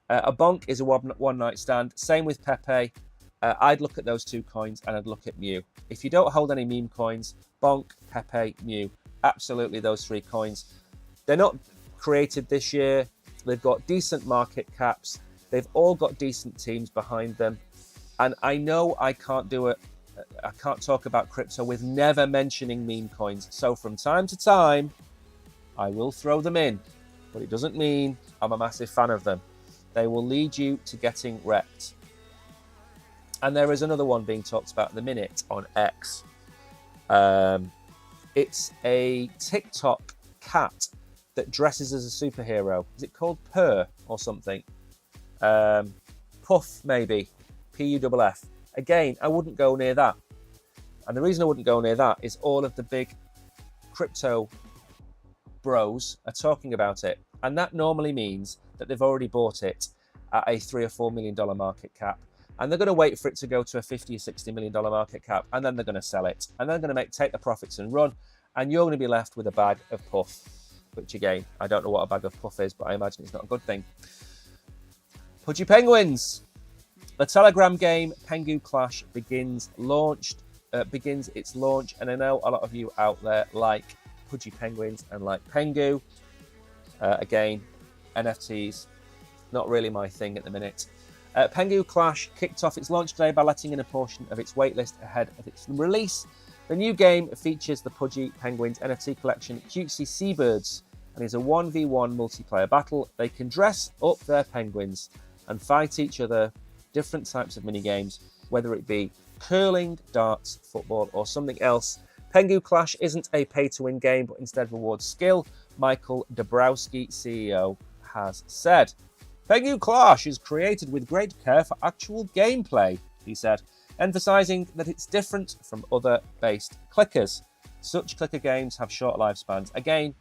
A Bonk is a one-night stand. Same with Pepe. I'd look at those 2 coins and I'd look at Mew. If you don't hold any meme coins, Bonk, Pepe, Mew, absolutely those 3 coins. They're not created this year. They've got decent market caps. They've all got decent teams behind them. And I know I can't talk about crypto with never mentioning meme coins. So from time to time, I will throw them in. But it doesn't mean I'm a massive fan of them. They will lead you to getting wrecked. And there is another one being talked about at the minute on X. It's a TikTok cat that dresses as a superhero. Is it called Purr or something? Puff, maybe. Puff. Again, I wouldn't go near that. And the reason I wouldn't go near that is all of the big crypto bros are talking about it. And that normally means that they've already bought it at a $3 or $4 million market cap. And they're going to wait for it to go to a $50 or $60 million market cap. And then they're going to sell it. And they're going to take the profits and run. And you're going to be left with a bag of puff. Which again, I don't know what a bag of puff is, but I imagine it's not a good thing. Pudgy Penguins. The Telegram game Pengu Clash begins its launch. And I know a lot of you out there like Pudgy Penguins and like Pengu. Again, NFTs, not really my thing at the minute. Pengu Clash kicked off its launch today by letting in a portion of its waitlist ahead of its release. The new game features the Pudgy Penguins NFT collection Cutesy Seabirds and is a 1v1 multiplayer battle. They can dress up their penguins and fight each other, different types of minigames, whether it be curling, darts, football, or something else. Pengu Clash isn't a pay-to-win game, but instead rewards skill, Michael Dabrowski, CEO, has said. Pengu Clash is created with great care for actual gameplay, he said, emphasising that it's different from other based clickers. Such clicker games have short lifespans. Again,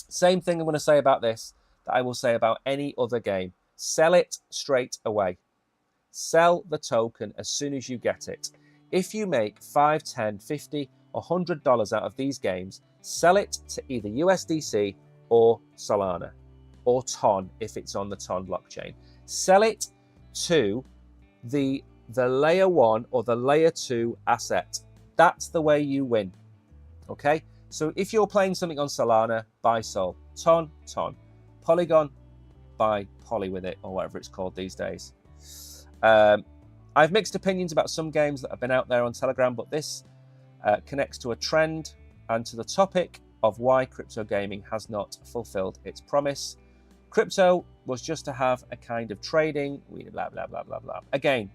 same thing I'm going to say about this that I will say about any other game. Sell it straight away. Sell the token as soon as you get it. If you make $5, $10, $50, or $100 out of these games, sell it to either USDC or Solana, or TON if it's on the TON blockchain. Sell it to the layer 1 or the layer 2 asset. That's the way you win. Okay? So if you're playing something on Solana, buy Sol. TON, TON. Polygon, buy Poly with it, or whatever it's called these days. I've mixed opinions about some games that have been out there on Telegram, but this connects to a trend and to the topic of why crypto gaming has not fulfilled its promise. Crypto was just to have a kind of trading, blah, blah, blah, blah, blah. Again,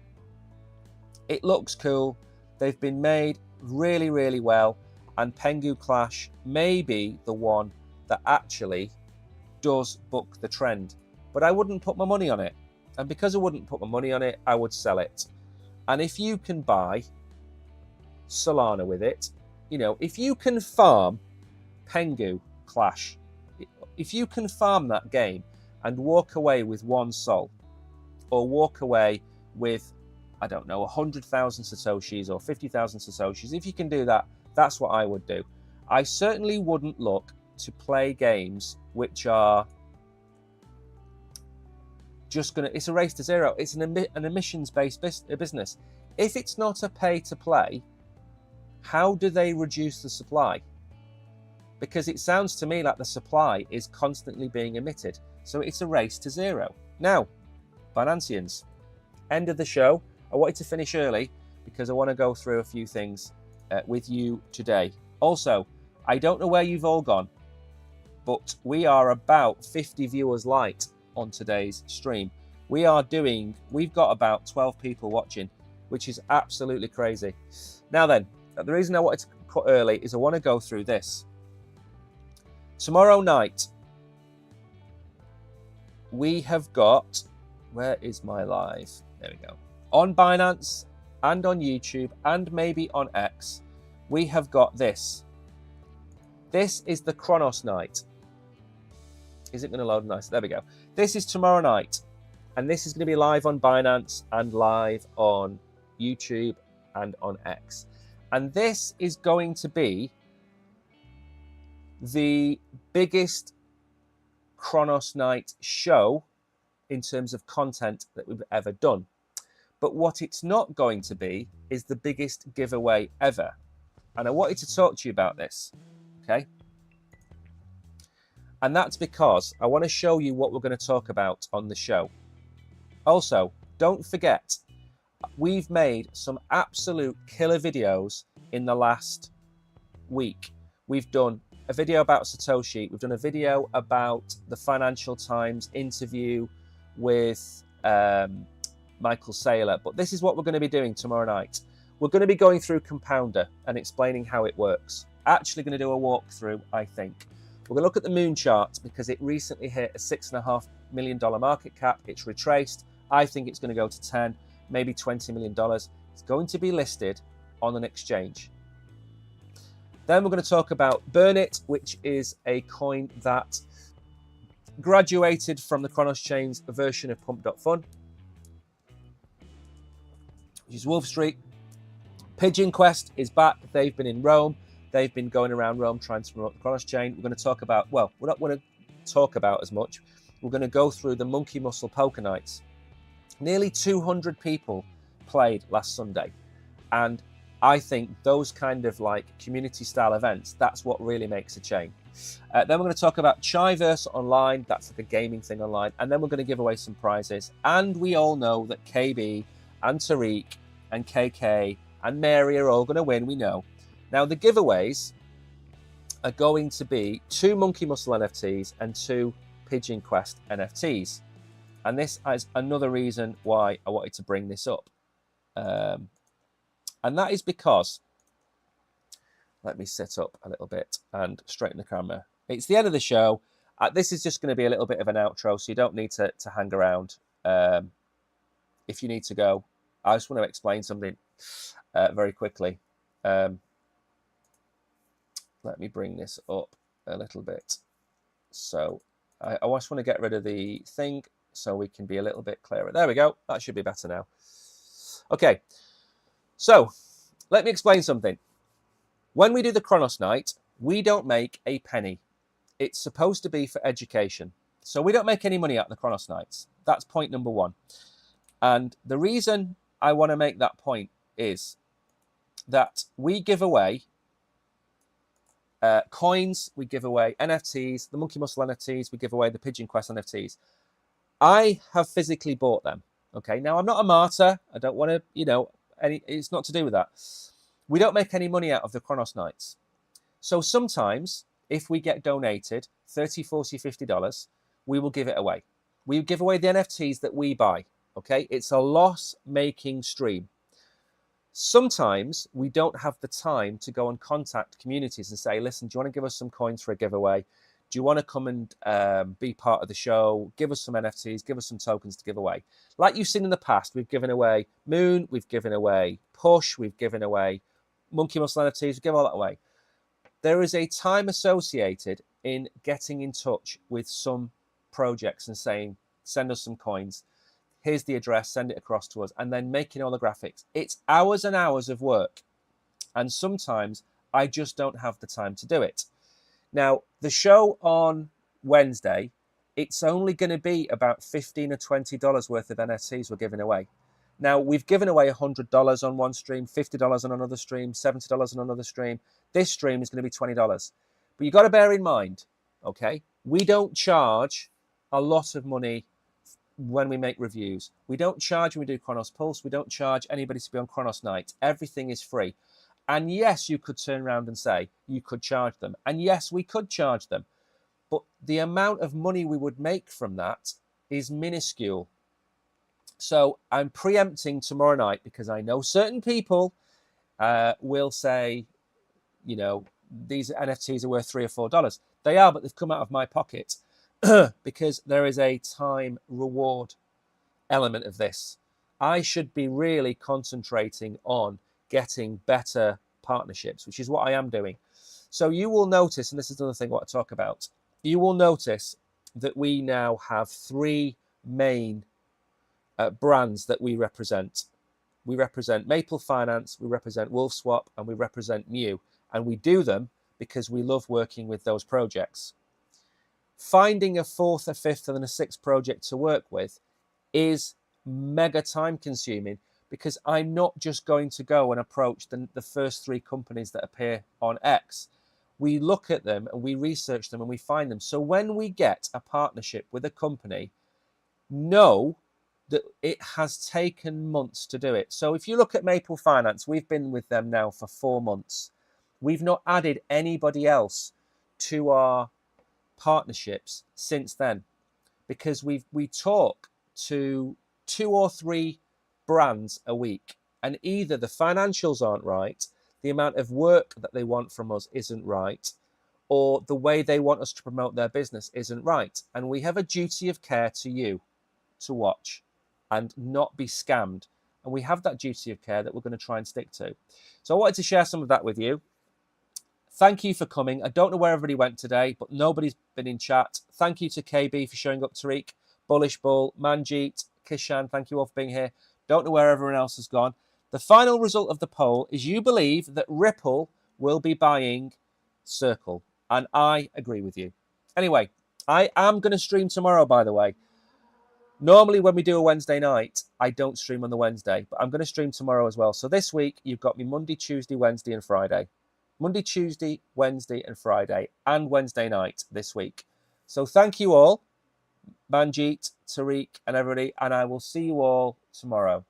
it looks cool. They've been made really, really well. And Pengu Clash may be the one that actually does buck the trend. But I wouldn't put my money on it. And because I wouldn't put my money on it, I would sell it. And if you can buy Solana with it, you know, if you can farm Pengu Clash, if you can farm that game and walk away with 1 Sol, or walk away with, I don't know, 100,000 Satoshis or 50,000 Satoshis, if you can do that, that's what I would do. I certainly wouldn't look to play games which are just going to, it's a race to zero. It's an emissions-based business. If it's not a pay-to-play, how do they reduce the supply? Because it sounds to me like the supply is constantly being emitted. So it's a race to zero. Now, Binanceans, end of the show. I wanted to finish early because I want to go through a few things with you today. Also, I don't know where you've all gone, but we are about 50 viewers light on today's stream. We've got about 12 people watching, which is absolutely crazy. Now then, the reason I wanted to cut early is I want to go through this. Tomorrow night, we have got, where is my live? There we go. On Binance and on YouTube and maybe on X, we have got this. This is the Chronos night. Is it going to load nice? There we go. This is tomorrow night. And this is going to be live on Binance and live on YouTube and on X. And this is going to be the biggest Chronos night show in terms of content that we've ever done. But what it's not going to be is the biggest giveaway ever. And I wanted to talk to you about this, okay? And that's because I want to show you what we're going to talk about on the show. Also, don't forget, we've made some absolute killer videos in the last week. We've done a video about Satoshi. We've done a video about the Financial Times interview with Michael Saylor. But this is what we're going to be doing tomorrow night. We're going to be going through Compounder and explaining how it works. Actually going to do a walkthrough, I think. We're going to look at the Moon chart because it recently hit a $6.5 million market cap. It's retraced. I think it's going to go to 10, maybe $20 million. It's going to be listed on an exchange. Then we're going to talk about Burnit, which is a coin that graduated from the Chronos Chain's version of Pump.Fun, which is Wolf Street. Pigeon Quest is back. They've been in Rome. They've been going around Rome trying to promote the Chronos Chain. We're going to talk about, well, we're not going to talk about as much. We're going to go through the Monkey Muscle Poker Nights. Nearly 200 people played last Sunday. And I think those kind of like community style events, that's what really makes a chain. Then we're going to talk about Chaiverse Online. That's like a gaming thing online. And then we're going to give away some prizes. And we all know that KB and Tariq and KK and Mary are all going to win, we know. Now, the giveaways are going to be 2 Monkey Muscle NFTs and 2 Pigeon Quest NFTs. And this is another reason why I wanted to bring this up. And that is because, let me sit up a little bit and straighten the camera. It's the end of the show. This is just going to be a little bit of an outro, so you don't need to hang around if you need to go. I just want to explain something very quickly. Let me bring this up a little bit. So I just want to get rid of the thing so we can be a little bit clearer. There we go. That should be better now. Okay. So let me explain something. When we do the Chronos Night, we don't make a penny. It's supposed to be for education. So we don't make any money out of the Chronos Nights. That's point number 1. And the reason I want to make that point is that we give away coins, we give away NFTs, the Monkey Muscle NFTs, we give away the Pigeon Quest NFTs. I have physically bought them. Okay, now I'm not a martyr. I don't want to, it's not to do with that. We don't make any money out of the Chronos Nights. So sometimes if we get donated $30, $40, $50, we will give it away. We give away the NFTs that we buy. Okay, it's a loss-making stream. Sometimes we don't have the time to go and contact communities and say, listen, do you want to give us some coins for a giveaway? Do you want to come and be part of the show? Give us some NFTs, give us some tokens to give away. Like you've seen in the past, we've given away Moon, we've given away Push, we've given away Monkey Muscle NFTs, we give all that away. There is a time associated in getting in touch with some projects and saying, send us some coins. Here's the address, send it across to us, and then making all the graphics. It's hours and hours of work. And sometimes I just don't have the time to do it. Now, the show on Wednesday, it's only going to be about $15 or $20 worth of NFTs we're giving away. Now, we've given away $100 on one stream, $50 on another stream, $70 on another stream. This stream is going to be $20. But you've got to bear in mind, okay, we don't charge a lot of money when we make reviews. We don't charge when we do Chronos Pulse. We don't charge anybody to be on Chronos Night. Everything is free. And yes, you could turn around and say you could charge them. And yes, we could charge them. But the amount of money we would make from that is minuscule. So I'm preempting tomorrow night because I know certain people will say, these NFTs are worth $3 or $4. They are, but they've come out of my pocket because there is a time reward element of this. I should be really concentrating on getting better partnerships, which is what I am doing. So you will notice, and this is another thing I want to talk about, you will notice that we now have 3 main brands that we represent. We represent Maple Finance, we represent WolfSwap, and we represent Mew. And we do them because we love working with those projects. Finding a 4th, a 5th, and then a 6th project to work with is mega time consuming because I'm not just going to go and approach the first 3 companies that appear on X. We look at them and we research them and we find them. So when we get a partnership with a company, know that it has taken months to do it. So if you look at Maple Finance, we've been with them now for 4 months. We've not added anybody else to our partnerships since then because we talk to 2 or 3 brands a week, and either the financials aren't right, the amount of work that they want from us isn't right, or the way they want us to promote their business isn't right. And we have a duty of care to you to watch and not be scammed. And we have that duty of care that we're going to try and stick to. So I wanted to share some of that with you. Thank you for coming. I don't know where everybody went today, but nobody's been in chat. Thank you to KB for showing up, Tariq, Bullish Bull, Manjeet, Kishan. Thank you all for being here. Don't know where everyone else has gone. The final result of the poll is you believe that Ripple will be buying Circle. And I agree with you. Anyway, I am going to stream tomorrow, by the way. Normally, when we do a Wednesday night, I don't stream on the Wednesday, but I'm going to stream tomorrow as well. So this week, you've got me Monday, Tuesday, Wednesday, and Friday. Monday, Tuesday, Wednesday, and Friday, and Wednesday night this week. So thank you all, Manjeet, Tariq, and everybody, and I will see you all tomorrow.